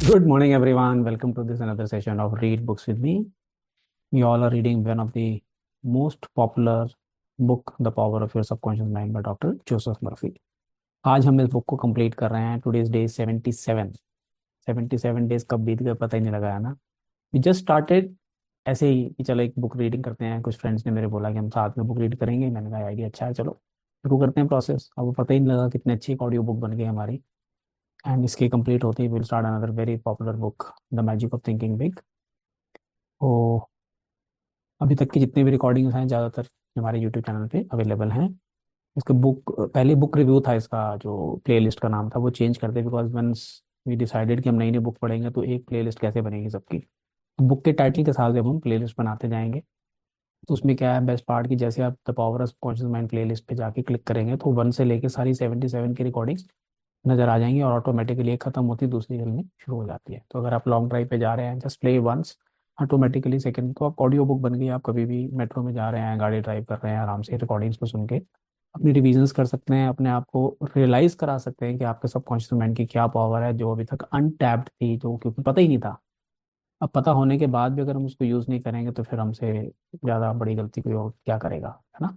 Good morning, everyone. Welcome to this another session of Read Books with me. We all are reading one of the most popular book, The Power of Your Subconscious Mind by doctor Joseph Murphy. आज हम इस book को complete कर रहे हैं. Today's day 77. 77 days कब बीत गए पता ही नहीं लगा, है ना. We just started. ऐसे ही कि चलो एक बुक रीडिंग करते हैं. कुछ फ्रेंड्स ने मेरे बोला कि हम साथ में बुक रीड करेंगे. मैंने कहा आइडिया अच्छा है, चलो शुरू करते हैं प्रोसेस. अब वो पता ही नहीं लगा कितनी अच्छी एक ऑडियो बुक बन गई हमारी. एंड इसके कंप्लीट होते he will start another very popular book, the magic of thinking big. तो अभी तक की जितनी भी रिकॉर्डिंग्स हैं ज़्यादातर हमारे यूट्यूब चैनल पे अवेलेबल हैं. इसका बुक पहले बुक रिव्यू था. इसका जो प्लेलिस्ट का नाम था वो चेंज कर दे, बिकॉज वंस वी डिसाइडेड कि हम नई नई बुक पढ़ेंगे तो एक प्लेलिस्ट कैसे बनेगी सबकी. बुक के टाइटल के साथ जब हम प्लेलिस्ट बनाते जाएंगे तो उसमें क्या है बेस्ट पार्ट, कि जैसे आप the power of conscious mind playlist पे जाके क्लिक करेंगे तो वन से लेके सारी 77 की रिकॉर्डिंग्स नजर आ जाएंगी और ऑटोमेटिकली एक खत्म होती है दूसरी चलनी शुरू हो जाती है. तो अगर आप लॉन्ग ड्राइव पे जा रहे हैं just play once, automatically second तो आप ऑडियो बुक बन गई. आप कभी भी मेट्रो में जा रहे हैं, गाड़ी ड्राइव कर रहे हैं, आराम से रिकॉर्डिंग्स को सुन के अपनी रिविजन्स कर सकते हैं. अपने आप को रियलाइज करा सकते हैं कि आपके सबकॉन्शियस माइंड की क्या पावर है जो अभी तक अनटैप्ड थी, जो क्योंकि पता ही नहीं था. अब पता होने के बाद भी अगर हम उसको यूज नहीं करेंगे तो फिर हमसे ज्यादा बड़ी गलती कोई और क्या करेगा, है ना.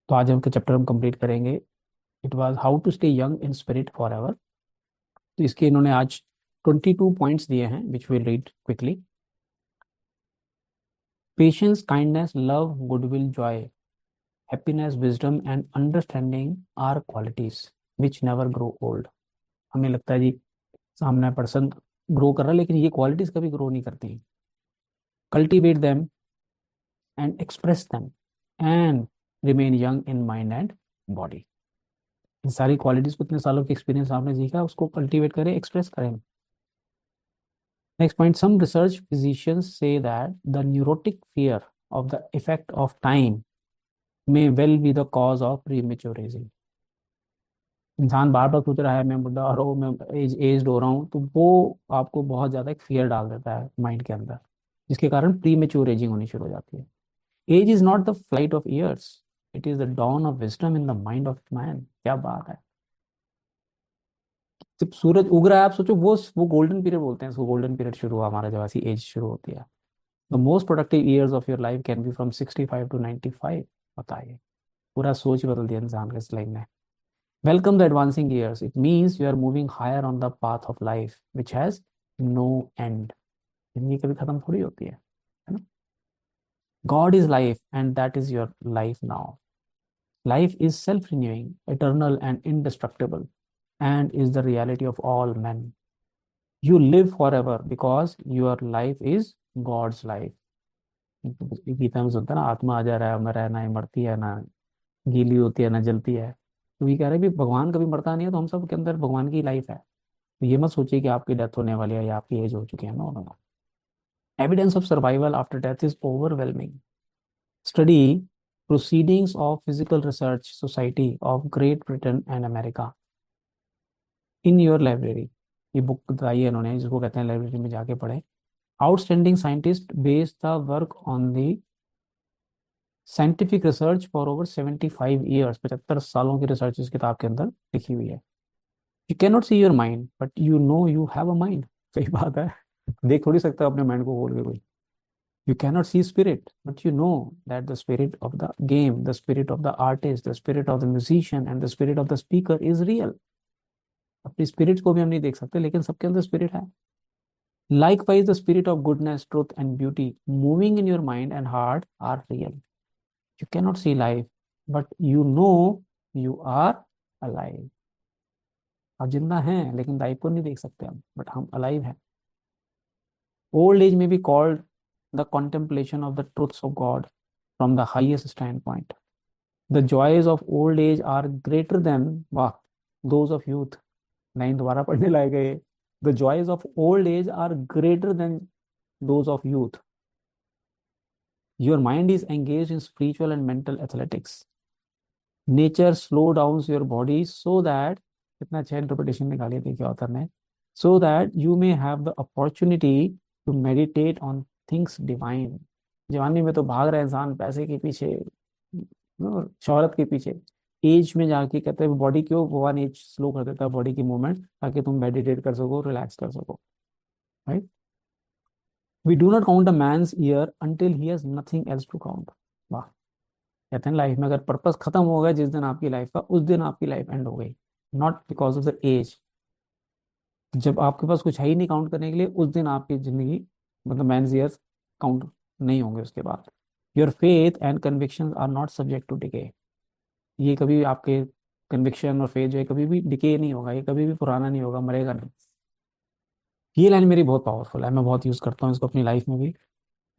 तो आज हम के चैप्टर हम कंप्लीट करेंगे. It was how to stay young in spirit forever. तो इसके इन्होंने आज 22 पॉइंट्स दिए हैं which will read quickly. Patience, kindness, love, goodwill, joy, happiness, wisdom and understanding are qualities which never grow old. हमें लगता है जी सामने पर्सन ग्रो कर रहा है लेकिन ये क्वालिटीज कभी ग्रो नहीं करती. Cultivate them and express them and remain young in mind and body. इन सारी क्वालिटीज को इतने सालों के एक्सपीरियंस आपने सीखा, उसको कल्टीवेट करें, एक्सप्रेस करें. Next point, some research physicians say that the neurotic fear of the effect of time may well be the cause of premature aging. इंसान बार बार सोच रहा है मैं बुढ़ा हो रहा हूँ, मैं एज्ड हो रहा हूँ, तो वो आपको बहुत ज्यादा एक फियर डाल देता है माइंड के अंदर, जिसके कारण प्रीमेच्योर एजिंग होनी शुरू हो जाती है. Age is not the flight of years, it is the dawn of wisdom in the mind of man. क्या बात है. जब सूरज उग रहा है आप सोचो वो गोल्डन पीरियड बोलते हैं इसको. गोल्डन पीरियड शुरू हुआ हमारा जब ऐसी एज शुरू होती है. The most productive years of your life can be from 65 to 95. बताइए, पूरा सोच ही बदल दिया इंसान के इस लाइफ ने. Welcome the advancing years. It means you are moving higher on the path of life which has no end. जिंदगी कभी खत्म थोड़ी होती है ना. God is life and that is your life now. Life is self renewing, eternal and indestructible and is the reality of all men. You live forever because your life is God's life. Gita में सुनता है ना, आत्मा आ जा रहा है, मर है ना, मरती है ना, गीली होती है ना जलती है. तो ये कह रहे हैं भी भगवान कभी मरता नहीं है, तो हम सब के अंदर भगवान की लाइफ है. तो ये मत सोचिए कि आपकी डेथ होने वाली है या आपकी एज हो चुकी है. No no no. Evidence of survival after death is overwhelming. Study proceedings of physical research society of Great Britain and America in your library. ये बुक बताई है इन्होंने, जिसको कहते हैं लाइब्रेरी में जाके पढ़े. Outstanding scientist based the work on the scientific research for over 75 years. 75 सालों की रिसर्च इस किताब के अंदर लिखी हुई है. You can not see your mind but you no you have a mind. सही बात है. देख थोड़ी सकता अपने माइंड को खोल के कोई. You can not see spirit but you know that the spirit of the game, the spirit of the artist, the spirit of the musician and the spirit of the speaker is real. अपनी spirit को भी हम नहीं देख सकते लेकिन सबके अंदर स्पिरिट है. Likewise, the spirit of goodness, truth, and beauty moving in your mind and heart are real. You cannot see life, but you know you are alive. आप जिंदा हैं लेकिन लाइफ को नहीं देख सकते हम, बट हम अलाइव हैं. ओल्ड एज में be called the contemplation of the truths of God from the highest standpoint. The joys of old age are greater than वाह those of youth. लाइन दोबारा पढ़ने लायक है ये. The joys of old age are greater than those of youth. Your mind is engaged in spiritual and mental athletics. Nature slow downs your body so that, कितना अच्छा interpretation निकालिए देखिए author ने, so that you may have the opportunity to meditate on things divine. जवानी में तो भाग रहा है इंसान पैसे के पीछे, शोहरत के पीछे. एज में जाके कहते हैं बॉडी क्यों, भगवान एज स्लो कर देता है बॉडी की मूवमेंट, ताकि तुम मेडिटेट कर सको, रिलैक्स कर सको. Right. We do not count a man's year until he has nothing else to count. वाह. कहते हैं लाइफ में अगर पर्पस खत्म हो गया जिस दिन आपकी लाइफ का, उस दिन आपकी लाइफ एंड हो गई. Not because of the age. जब आपके पास कुछ है ही नहीं काउंट करने के लिए, उस दिन आपकी जिंदगी, मतलब मैंस ईयर्स काउंट नहीं होंगे उसके बाद. Your faith and conviction are not subject to decay. ये कभी आपके कन्विक्शन और फेथ जो है कभी भी डिके नहीं होगा, ये कभी भी पुराना नहीं होगा, मरेगा नहीं. ये लाइन मेरी बहुत पावरफुल है, मैं बहुत यूज करता हूँ इसको अपनी लाइफ में भी.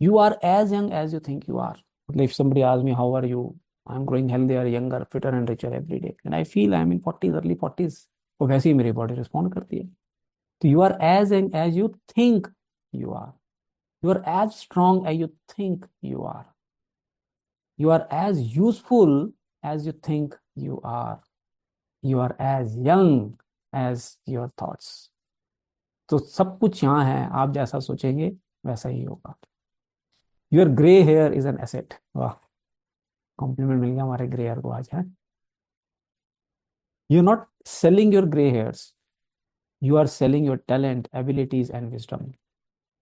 You are as young as you think you are. मतलब if somebody asks me how are you, I'm growing healthier, younger, fitter and richer every day and I feel I'm in 40s, early 40s. तो वैसे ही मेरी body respond करती है. तो you are as young as you think you are. You are as strong as you think you are. You are as useful as you think you are. You are as young as your thoughts. तो सब कुछ यहाँ है, आप जैसा सोचेंगे वैसा ही होगा. Your grey hair is an asset. वाह. कॉम्प्लीमेंट मिल गया हमारे ग्रे हेयर को आज है. You are not selling your grey hairs, you are selling your talent, abilities and wisdom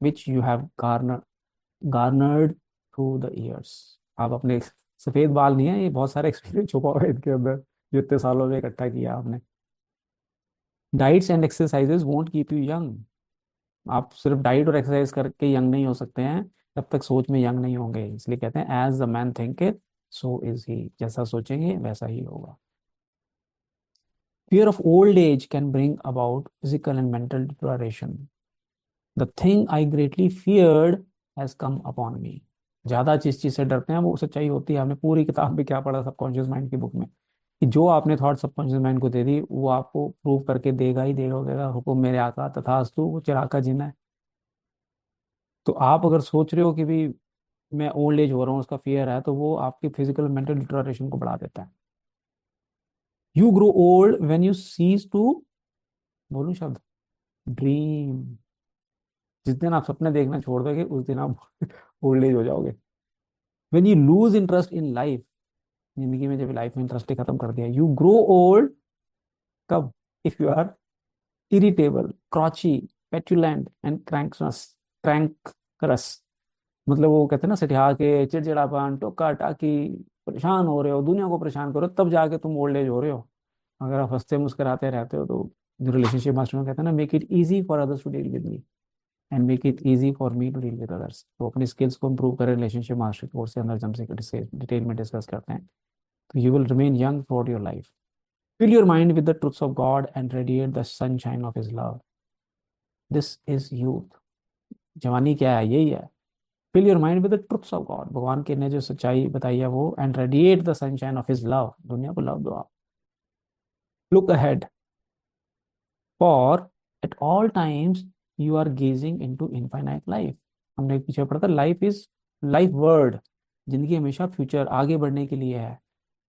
which you have garnered through the years. आप अपने सफेद बाल नहीं है, ये बहुत सारे एक्सपीरियंस छुपा हुआ है इनके अंदर, जो इतने सालों में इकट्ठा किया आपने. Diets and exercises won't keep you young. आप सिर्फ डाइट और एक्सरसाइज करके यंग नहीं हो सकते हैं, तब तक सोच में यंग नहीं होंगे. इसलिए कहते हैं as the man thinketh so is he. जैसा सोचेंगे वैसा ही होगा. Fear of old age can bring about physical and mental deterioration. The thing I greatly feared has come upon me. ज्यादा जिस चीज से डरते हैं वो सच्चाई होती है. हमने पूरी किताब में क्या पढ़ा सबकॉन्शियस माइंड की बुक में, कि जो आपने थॉट सबकॉन्शियस माइंड को दे दी वो आपको प्रूव करके देगा ही देगा. कहेगा हुक्म मेरे आका तथास्तु, वो चिराग का जीना है. तो आप अगर सोच रहे हो कि भी मैं ओल्ड एज हो रहा हूँ, उसका फियर है, तो वो आपकी फिजिकल मेंटल डिटोरेशन को बढ़ा देता है. You grow old when you cease to, बोलूं शब्द, ड्रीम. जिस दिन आप सपने देखना छोड़ दोगे उस दिन आप ओल्ड एज हो जाओगे. When you lose interest in life. जिंदगी में जब लाइफ में इंटरेस्ट खत्म कर दिया, यू ग्रो ओल्ड. कब? If you are irritable, crotchety, petulant and cantankerous. मतलब वो कहते हैं ना, सठिया के, चिड़चिड़ापन, टोका टाकी, परेशान हो रहे हो, दुनिया को परेशान करो, तब जाके तुम ओल्ड एज हो रहे हो. अगर आप हंसते मुस्कुराते रहते हो तो, जो रिलेशनशिप मास्टर में कहते हैं ना, make it easy for others to deal with me and make it easy for me to deal with others. तो अपनी स्किल्स को इम्प्रूव करें. रिलेशनशिप मास्टर कोर्स के अंदर जब से डिटेल में डिस्कस करते हैं, तो you will remain young throughout your life. Fill your mind with the truths of God and radiate the sunshine of his love. This is youth. जवानी क्या है? यही है. Fill your mind with the truths of God. भगवान के ने जो सच्चाई बताई है वो, and radiate the sunshine of his love. दुनिया को लव दो आप. Look ahead, for at all times you are gazing into infinite life. हमने पीछे पढ़ा था, लाइफ इज लाइफ वर्ड. जिंदगी हमेशा फ्यूचर, आगे बढ़ने के लिए है.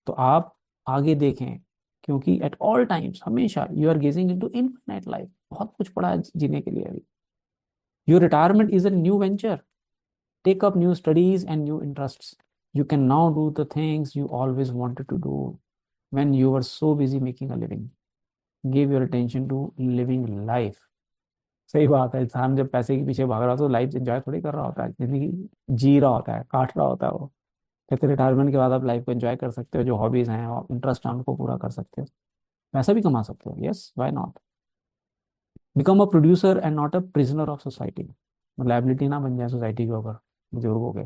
तो आप आगे देखें, क्योंकि एट ऑल टाइम्स, हमेशा, you are gazing into infinite life. बहुत कुछ पड़ा है जीने के लिए अभी. Your retirement is a new venture. Take up new studies and new interests. You can now do the things you always wanted to do when you were so busy making a living. Give your attention to living life. सही बात है. इंसान जब पैसे के पीछे भाग रहा होता है तो लाइफ एंजॉय थोड़ी कर रहा होता है, जिंदगी जी रहा होता है, काट रहा होता है वो. कहते रिटायरमेंट के बाद आप लाइफ को एंजॉय कर सकते हो, जो हॉबीज हैं और इंटरेस्ट हैं उनको पूरा कर सकते हो, पैसा भी कमा सकते हो. Yes, why not. Become a producer and not a prisoner of society. Liability ना बन जाए सोसाइटी के ऊपर, बुजुर्गों के.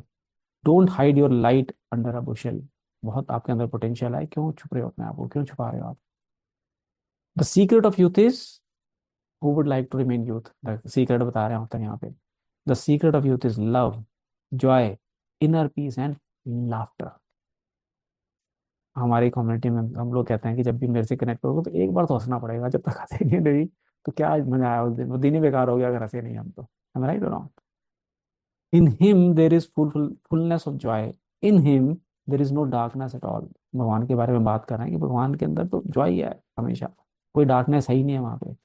Don't hide your light under a bushel. बहुत आपके अंदर पोटेंशियल है, क्यों छुप रहे हो अपने आप को, क्यों छुपा रहे हो आप? The secret of youth is, who would like to remain youth. The secret बता रहे होते हैं यहाँ पे. The secret of youth is love, joy, inner peace and laughter. हमारी कम्युनिटी में हम लोग कहते हैं कि जब भी मेरे से कनेक्ट करोगे तो एक बार तो हंसना पड़ेगा. जब तक हंसेंगे नहीं तो क्या मजा आया उस दिन, वो दिन ही बेकार हो गया अगर हंसे नहीं हम तो. राइट और wrong? In him there is fullness of joy. In him there is no darkness at all. भगवान के बारे में बात कर रहे हैं कि भगवान के अंदर तो जॉय है हमेशा, कोई डार्कनेस है ही नहीं है वहां पे.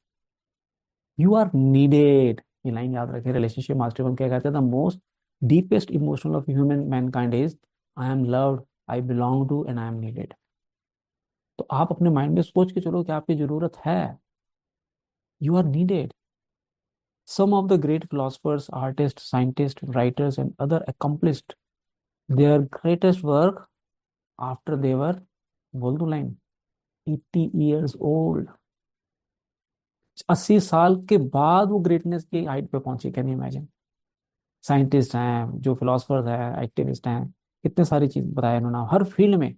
You are needed. ये लाइन याद रखें. रिलेशनशिप मास्टर में क्या कहते हैं? The most deepest emotional of human mankind is I am loved, I belong to and I am needed. तो आप अपने माइंड में सोच के चलो कि आपकी जरूरत है. You are needed. Some of the great philosophers, artists, scientists, writers, and other accomplished their greatest work after they were, बोल दो लाइन, 80 years old. 80 साल के बाद वो ग्रेटनेस की हाइट पे पहुंचे. Can you imagine? साइंटिस्ट हैं, जो फिलोसफर्स हैं, एक्टिविस्ट हैं, कितने सारी चीज बताया इन्होंने हर फील्ड में.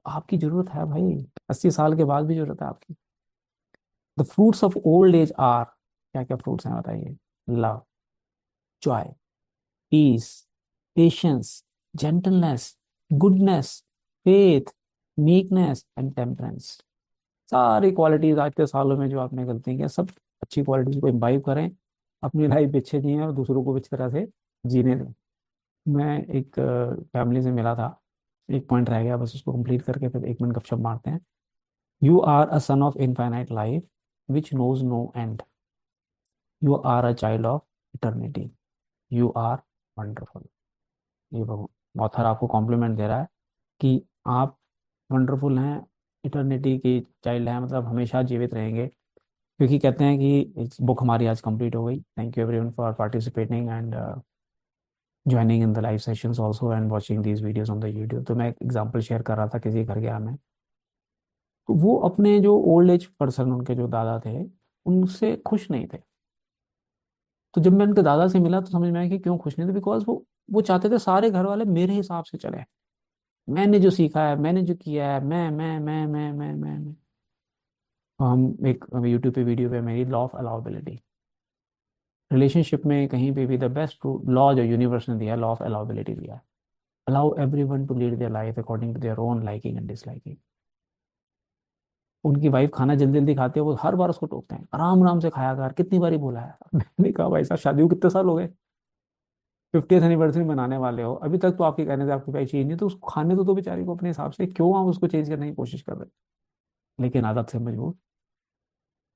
आपकी जरूरत है भाई, 80 साल के बाद भी जरूरत है आपकी. The fruits of old age are, क्या क्या फ्रूट्स हैं बताइए? Love, joy, peace, patience, gentleness, goodness, faith, meekness and temperance. सारी क्वालिटीज आज के सालों में जो आपने गलती की सब अच्छी क्वालिटीज को इम्बाइब करें, अपनी लाइफ अच्छे जिए और दूसरों को भी अच्छी तरह से जीने दें. मैं एक फैमिली से मिला था, एक पॉइंट रह गया बस, उसको कंप्लीट करके फिर 1 मिनट गपशप मारते हैं. You are a son of infinite life which knows no end. You are a child of eternity. You are wonderful. ये ऑथर आपको कॉम्प्लीमेंट दे रहा है कि आप वंडरफुल हैं, इटर्निटी की चाइल्ड हैं, मतलब हमेशा जीवित रहेंगे. क्योंकि कहते हैं कि बुक हमारी आज कंप्लीट हो गई. Thank you everyone for participating and joining in the live sessions also and watching these videos on the YouTube. तो मैं एक एग्जांपल शेयर कर रहा था, किसी घर गया मैं, तो वो अपने जो ओल्ड एज पर्सन, उनके जो दादा थे, उनसे खुश नहीं थे. तो जब मैं उनके दादा से मिला तो समझ में आया कि क्यों खुश नहीं थे. बिकॉज वो चाहते थे सारे घर वाले मेरे हिसाब से चले. मैंने जो सीखा है, मैंने जो किया है, मैं. तो हम एक यूट्यूब पे वीडियो पे मेरी लॉ ऑफ अलाउबिलिटी, रिलेशनशिप में कहीं पे भी द बेस्ट लॉ जो यूनिवर्स ने दिया, लॉ ऑफ अलाउबिलिटी दिया है. Allow everyone to lead their life according to their own liking and disliking. उनकी वाइफ खाना जल्दी जल्दी खाती है, वो हर बार उसको टोकते हैं, आराम आराम से खाया कर, कितनी बारी बोला है. मैंने कहा भाई साहब, शादी को कितने साल हो गए, 50th एनिवर्सरी मनाने वाले हो, अभी तक तो आपके कहने से आपकी वाइफ चेंज नहीं, तो उसको खाने दो बेचारी को अपने हिसाब से, क्यों आप उसको चेंज करने की कोशिश कर रहे हैं. लेकिन आदत से मजबूर.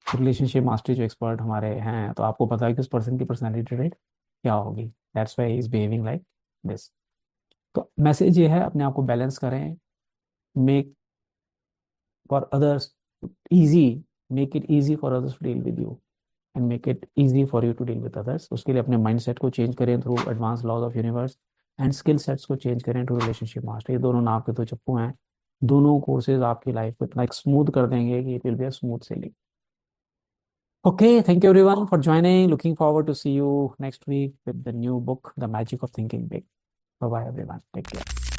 रिलेशनशिप मास्टर जो एक्सपर्ट हमारे हैं, तो आपको पता है कि उस पर्सन की पर्सनैलिटी ट्रेट क्या होगी. That's why he is behaving like this. तो मैसेज ये है, अपने आप को बैलेंस करें. Make for others easy, make it easy for others to deal with you and make it easy for you to deal with others. उसके लिए अपने माइंडसेट को चेंज करें through advance laws of universe, and skill sets को change करें through relationship master. ये दोनों नाव के दो चप्पू हैं. दोनों कोर्सेज आपकी लाइफ को इतना स्मूथ कर देंगे कि it will be a smooth selling. Okay, thank you everyone for joining. Looking forward to see you next week with the new book, The Magic of Thinking Big. Bye bye everyone. Take care.